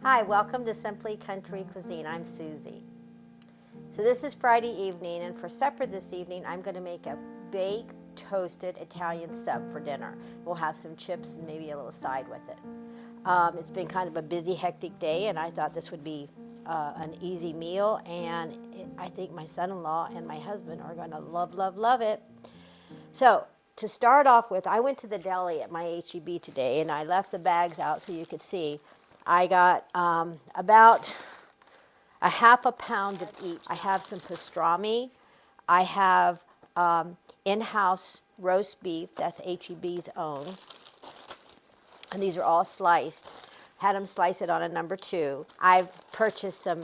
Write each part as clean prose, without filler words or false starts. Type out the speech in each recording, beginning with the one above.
Hi, welcome to Simply Country Cuisine. I'm Susie. So this is Friday evening, and for supper this evening, I'm going to make a baked, toasted Italian sub for dinner. We'll have some chips and maybe a little side with it. It's been kind of a busy, hectic day, and I thought this would be an easy meal, and I think my son-in-law and my husband are going to love, love, love it. So to start off with, I went to the deli at my HEB today, and I left the bags out so you could see. I got about a half a pound of each. I have some pastrami. I have in-house roast beef. That's HEB's own. And these are all sliced. Had them slice it on a number 2. I've purchased some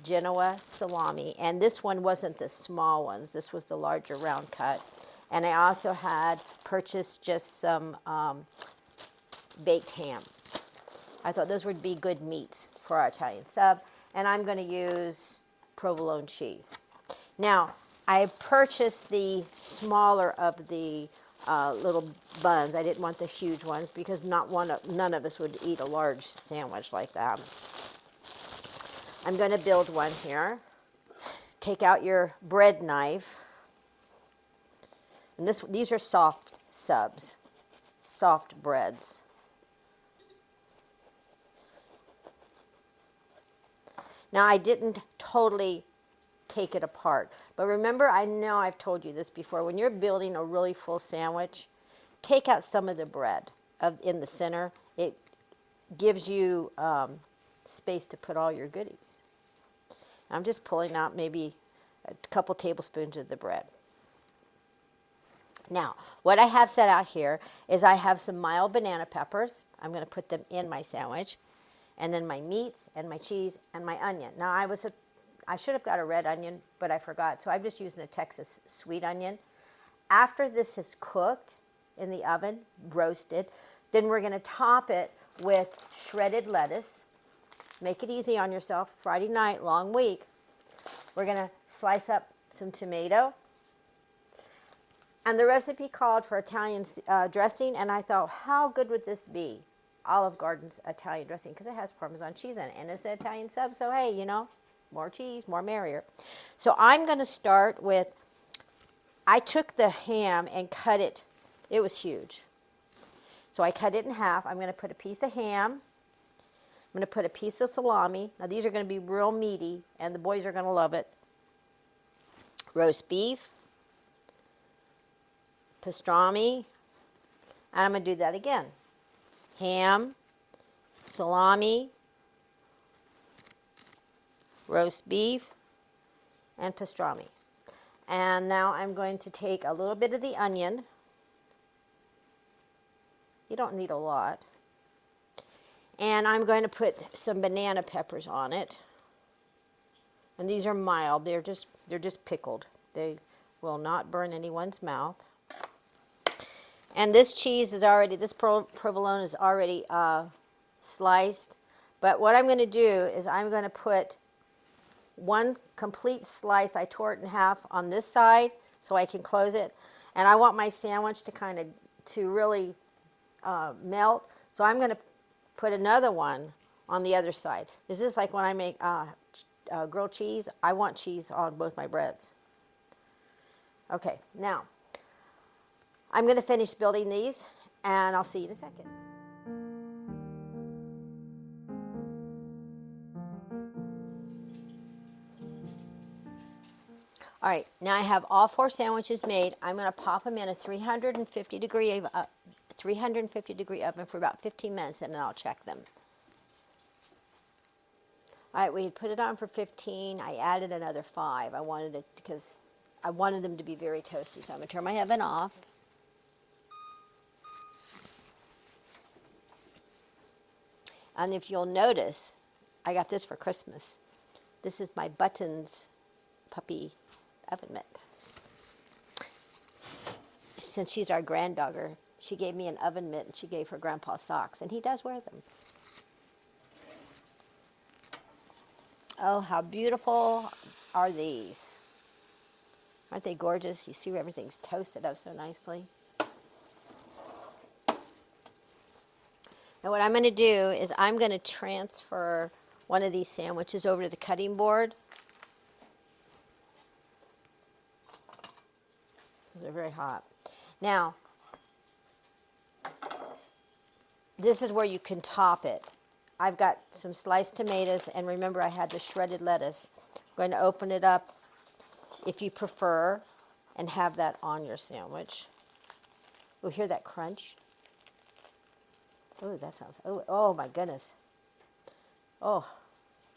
Genoa salami, and this one wasn't the small ones. This was the larger round cut. And I also had purchased just some baked ham. I thought those would be good meats for our Italian sub. And I'm going to use provolone cheese. Now, I purchased the smaller of the little buns. I didn't want the huge ones because none of us would eat a large sandwich like that. I'm going to build one here. Take out your bread knife. And these are soft subs, soft breads. Now, I didn't totally take it apart. But remember, I know I've told you this before, when you're building a really full sandwich, take out some of the bread in the center. It gives you space to put all your goodies. I'm just pulling out maybe a couple tablespoons of the bread. Now, what I have set out here is I have some mild banana peppers. I'm going to put them in my sandwich. And then my meats and my cheese and my onion. Now, I should have got a red onion, but I forgot. So I'm just using a Texas sweet onion. After this is cooked in the oven, roasted, then we're going to top it with shredded lettuce. Make it easy on yourself. Friday night, long week. We're going to slice up some tomato. And the recipe called for Italian dressing, and I thought, how good would this be? Olive Garden's Italian dressing, because it has Parmesan cheese in it, and it's an Italian sub, so hey, you know, more cheese, more merrier. So I'm going to start with, I took the ham and cut it. It was huge. So I cut it in half. I'm going to put a piece of ham. I'm going to put a piece of salami. Now these are going to be real meaty, and the boys are going to love it. Roast beef, pastrami, and I'm going to do that again. Ham, salami, roast beef, and pastrami. And now I'm going to take a little bit of the onion. You don't need a lot. And I'm going to put some banana peppers on it. And these are mild. They're just pickled. They will not burn anyone's mouth. And this cheese is already, this provolone is already sliced. But what I'm going to do is I'm going to put one complete slice. I tore it in half on this side so I can close it. And I want my sandwich to really melt. So I'm going to put another one on the other side. This is like when I make grilled cheese. I want cheese on both my breads. Okay, now I'm going to finish building these, and I'll see you in a second. All right, now I have all 4 sandwiches made. I'm going to pop them in a 350 degree oven for about 15 minutes, and then I'll check them. All right, we had put it on for 15. I added another 5. I wanted it because I wanted them to be very toasty. So I'm going to turn my oven off. And if you'll notice, I got this for Christmas. This is my Buttons puppy oven mitt. Since she's our granddogger, she gave me an oven mitt and she gave her grandpa socks, and he does wear them. Oh, how beautiful are these? Aren't they gorgeous? You see where everything's toasted up so nicely. And what I'm going to do is I'm going to transfer one of these sandwiches over to the cutting board. They're very hot. Now, this is where you can top it. I've got some sliced tomatoes, and remember I had the shredded lettuce. I'm going to open it up if you prefer and have that on your sandwich. Oh, hear that crunch? Oh, that sounds, oh my goodness. Oh,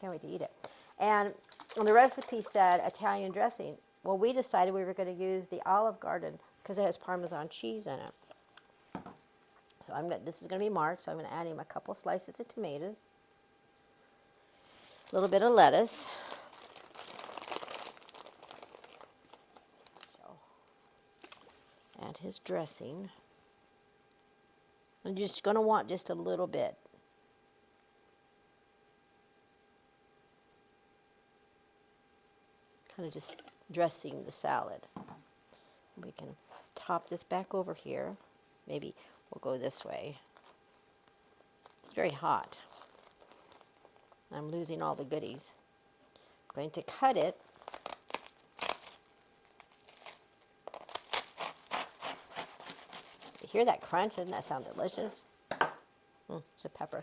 can't wait to eat it. And the recipe said Italian dressing. Well, we decided we were going to use the Olive Garden because it has Parmesan cheese in it. So this is going to be marked, so I'm going to add in a couple slices of tomatoes, a little bit of lettuce. So, add his dressing. I'm just going to want just a little bit. Kind of just dressing the salad. We can top this back over here. Maybe we'll go this way. It's very hot. I'm losing all the goodies. I'm going to cut it. You hear that crunch? Doesn't that sound delicious? It's a pepper.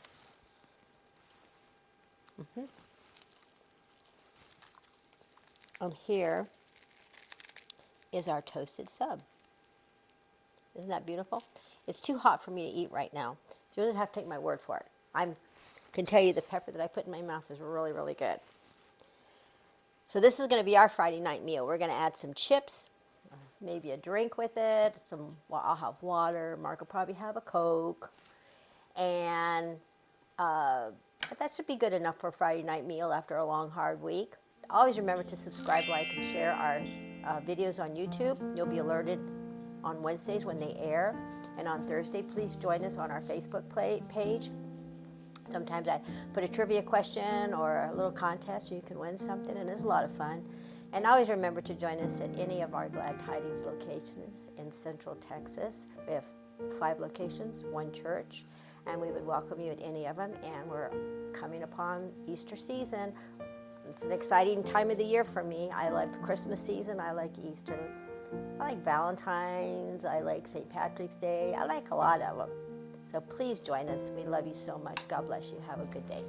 And here is our toasted sub. Isn't that beautiful? It's too hot for me to eat right now, so you'll just have to take my word for it. I can tell you the pepper that I put in my mouth is really, really good. So this is going to be our Friday night meal. We're going to add some chips, maybe a drink with it. I'll have water. Mark will probably have a Coke. And that should be good enough for a Friday night meal after a long, hard week. Always remember to subscribe, like, and share our videos on YouTube. You'll be alerted on Wednesdays when they air. And on Thursday, please join us on our Facebook page. Sometimes I put a trivia question or a little contest so you can win something, and it's a lot of fun. And always remember to join us at any of our Glad Tidings locations in Central Texas. We have 5 locations, 1 church, and we would welcome you at any of them. And we're coming upon Easter season. It's an exciting time of the year for me. I like the Christmas season. I like Easter. I like Valentine's. I like St. Patrick's Day. I like a lot of them. So please join us. We love you so much. God bless you. Have a good day.